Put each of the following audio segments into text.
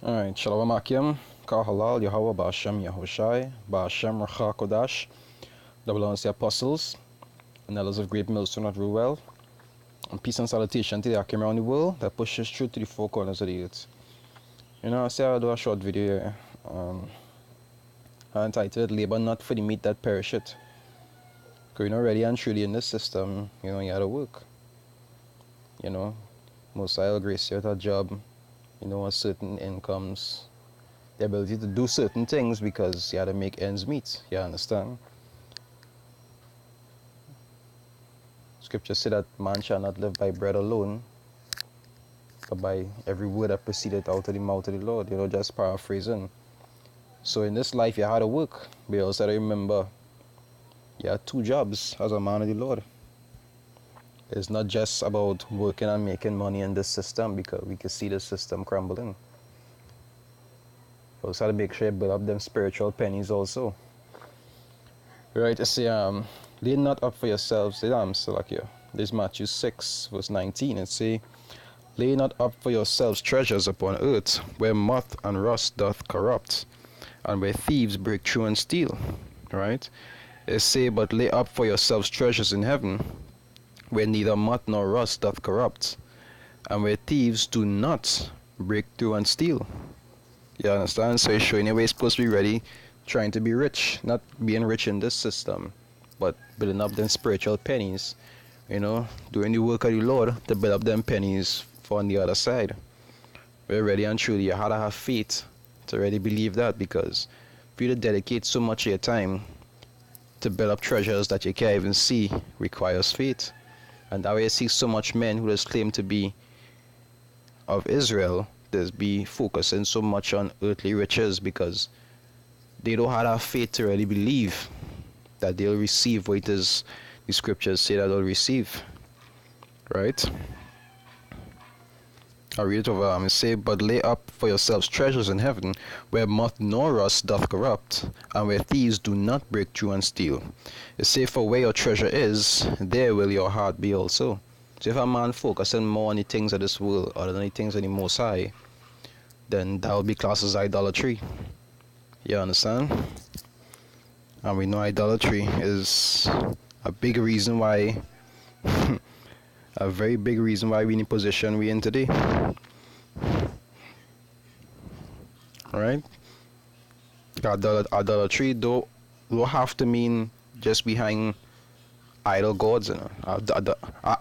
Alright, Shalom Akim, Kahalal, Yahweh, Ba'ashem, Yahushai, Ba'ashem, Racha Kodash, double honors the apostles, and elders of Great Millstone at Ruel, and peace and salutation to the Akim around the world that pushes through to the four corners of the earth. I say I'll do a short video here, entitled, Labor Not for the Meat That Perisheth. Because really and truly in this system, you gotta work. Most I'll grace you with a job, a certain incomes, the ability to do certain things because you had to make ends meet. You understand? Scripture said that man shall not live by bread alone, but by every word that proceedeth out of the mouth of the Lord. Just paraphrasing. So in this life, you had to work, but you also had to remember you had two jobs as a man of the Lord. It's not just about working and making money in this system, because we can see the system crumbling. You also have to make sure you build up them spiritual pennies also. Right, I say, lay not up for yourselves, There's Matthew 6, verse 19. It say, lay not up for yourselves treasures upon earth, where moth and rust doth corrupt, and where thieves break through and steal. Right? It say, but lay up for yourselves treasures in heaven, where neither moth nor rust doth corrupt, and where thieves do not break through and steal. You understand? So it's showing you we're supposed to be ready, trying to be rich, not being rich in this system, but building up them spiritual pennies, doing the work of the Lord to build up them pennies for on the other side. We're ready and truly, you had to have faith to really believe that, because for you to dedicate so much of your time to build up treasures that you can't even see requires faith. And that way you see so much men who just claim to be of Israel, just be focusing so much on earthly riches, because they don't have faith to really believe that they'll receive what it is the scriptures say that they'll receive. Right? I read it over. It say, but lay up for yourselves treasures in heaven, where moth nor rust doth corrupt, and where thieves do not break through and steal. It say, for where your treasure is, there will your heart be also. So if a man focusing more on the things of this world other than the things of the Most High, then that will be classed as idolatry. You understand? And we know idolatry is a big reason why a very big reason why we're in the position we're in today. Right? Idolatry don't have to mean just behind idol gods.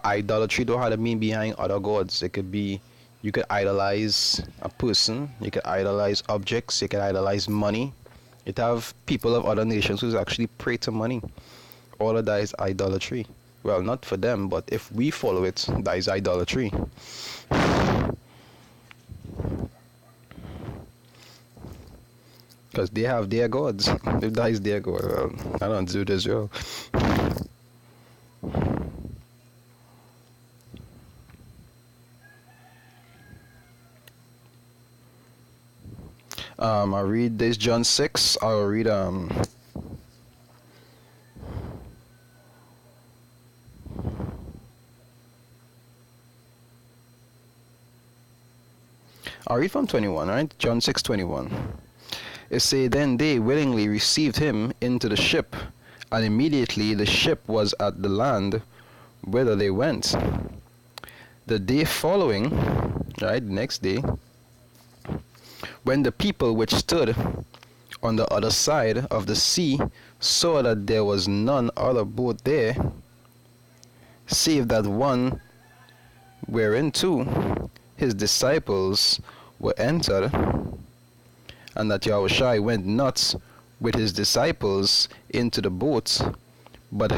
Idolatry don't have to mean behind other gods. It could be, you could idolize a person, you could idolize objects, you could idolize money. It have people of other nations who actually pray to money. All of that is idolatry. Well, not for them, but if we follow it, that is idolatry. Because they have their gods. If that is their god, well, I don't do this, yo. I read this John 6. I'll read from 21, right? John 6:21. It say, then they willingly received him into the ship, and immediately the ship was at the land whither they went. The day following, right, next day, when the people which stood on the other side of the sea saw that there was none other boat there, save that one whereinto his disciples were entered, and that Yahushua went not with his disciples into the boat, but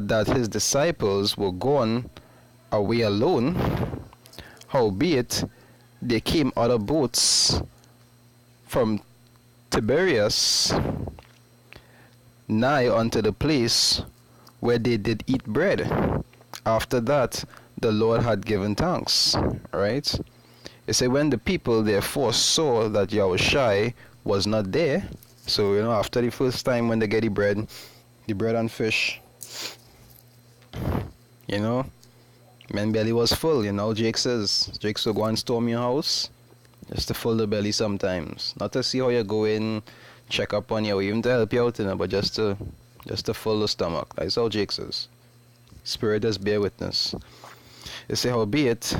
that his disciples were gone away alone. Howbeit there came other boats from Tiberias nigh unto the place where they did eat bread, after that the Lord had given thanks. Right? It said, when the people therefore saw that Yahushua was not there, so after the first time when they get the bread and fish, men belly was full. Jake says, Jake, so go and storm your house. Just to fill the belly sometimes. Not to see how you're going, check up on you, or even to help you out, but just to fill the stomach. That's how Jake says. Spirit does bear witness. It say, howbeit,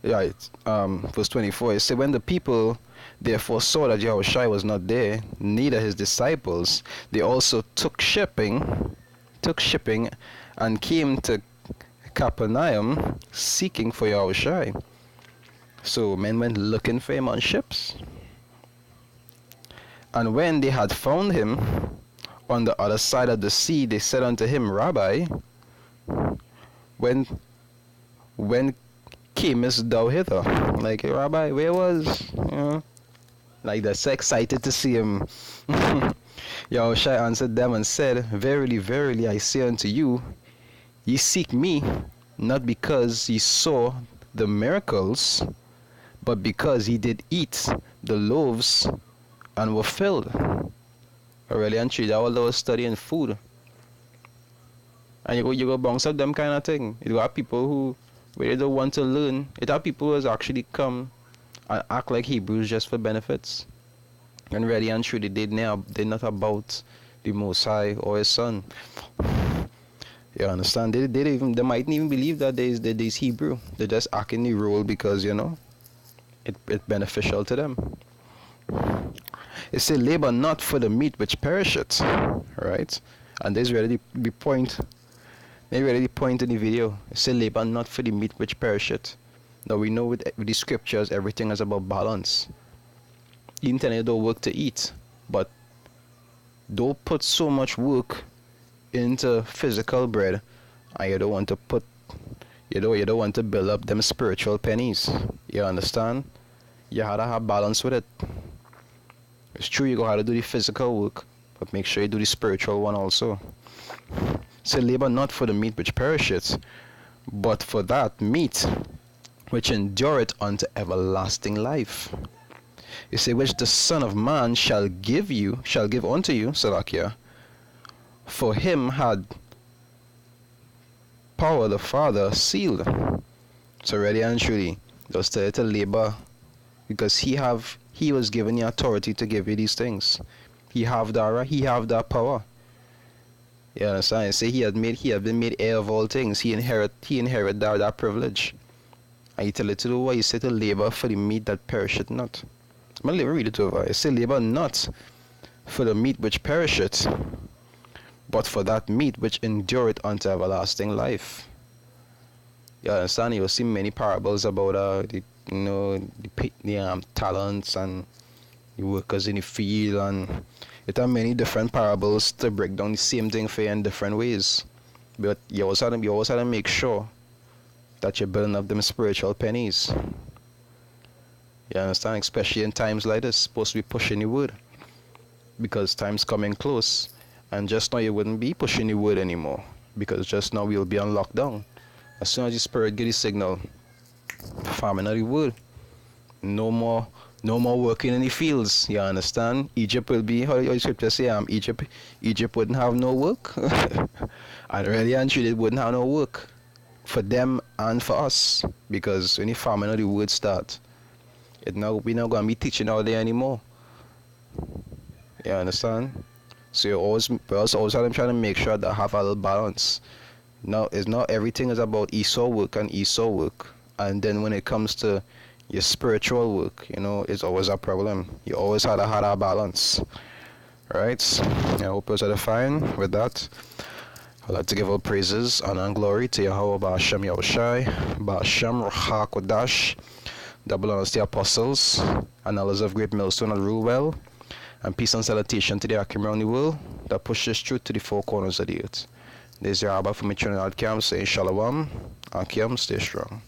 right, verse 24, it say, when the people therefore saw that Yahushua was not there, neither his disciples, they also took shipping, and came to Capernaum seeking for Yahushua. So men went looking for him on ships. And when they had found him on the other side of the sea, they said unto him, Rabbi, when camest thou hither? Like, hey, Rabbi, where was? Like, they're so excited to see him. Yahushua answered them and said, Verily, verily, I say unto you, ye seek me, not because ye saw the miracles, but because ye did eat the loaves and were filled. Really and truly, that was those studying food. And you go bounce up them kind of thing. You got people who really don't want to learn. It have people who has actually come and act like Hebrews just for benefits. And really and truly, they're not about the Most High or His Son. You understand? They mightn't even believe that there's Hebrew. They just act in the role because it's beneficial to them. It says, labor not for the meat which perisheth, right? And there's already the point. They already the point in the video. It says, labor not for the meat which perisheth. Now we know with the scriptures, everything is about balance. You tell you don't work to eat, but don't put so much work into physical bread, and you don't want to build up them spiritual pennies. You understand? You have to have balance with it. It's true you go have to do the physical work, but make sure you do the spiritual one also. So labor not for the meat which perisheth, but for that meat which endureth unto everlasting life. You say, which the Son of Man shall give unto you, Salakia. For him had power the Father sealed. So ready and truly, just tell you to labor, because he was given the authority to give you these things. He have that power. You understand? Say he had been made heir of all things. He inherit that privilege. And you tell it to do what? You say to labor for the meat that perisheth not. I'm going to read it over. It say, labor not for the meat which perisheth, but for that meat which endureth unto everlasting life. You understand? You'll see many parables about the talents and the workers in the field, and it have many different parables to break down the same thing for you in different ways. But you also have to make sure that you're building up them spiritual pennies. You understand? Especially in times like this, supposed to be pushing the word, because time's coming close, and just now you wouldn't be pushing the word anymore, because just now we'll be on lockdown. As soon as the Spirit get the signal, farming of the word, no more working in the fields. You understand? Egypt will be, how the scripture say, Egypt wouldn't have no work. And really and truly, it wouldn't have no work for them and for us, because when the farming of the word start, we're not going to be teaching out there anymore. You understand? So we're also trying to make sure that I have a little balance. Now, it's not everything is about Esau work, and then when it comes to your spiritual work, it's always a problem. You always have to have a balance. Right? I hope it's edifying. With that, I'd like to give all praises, honor, and glory to Yahweh Ba'ashem Yahushai, Ba'ashem Ruach HaKodash, that belongs to the apostles and elders of Great Millstone that rule well, and peace and salutation to the Akim around the world that pushes truth to the four corners of the earth. This is your Abba from Trinidad Camp saying Shalom, Akim, stay strong.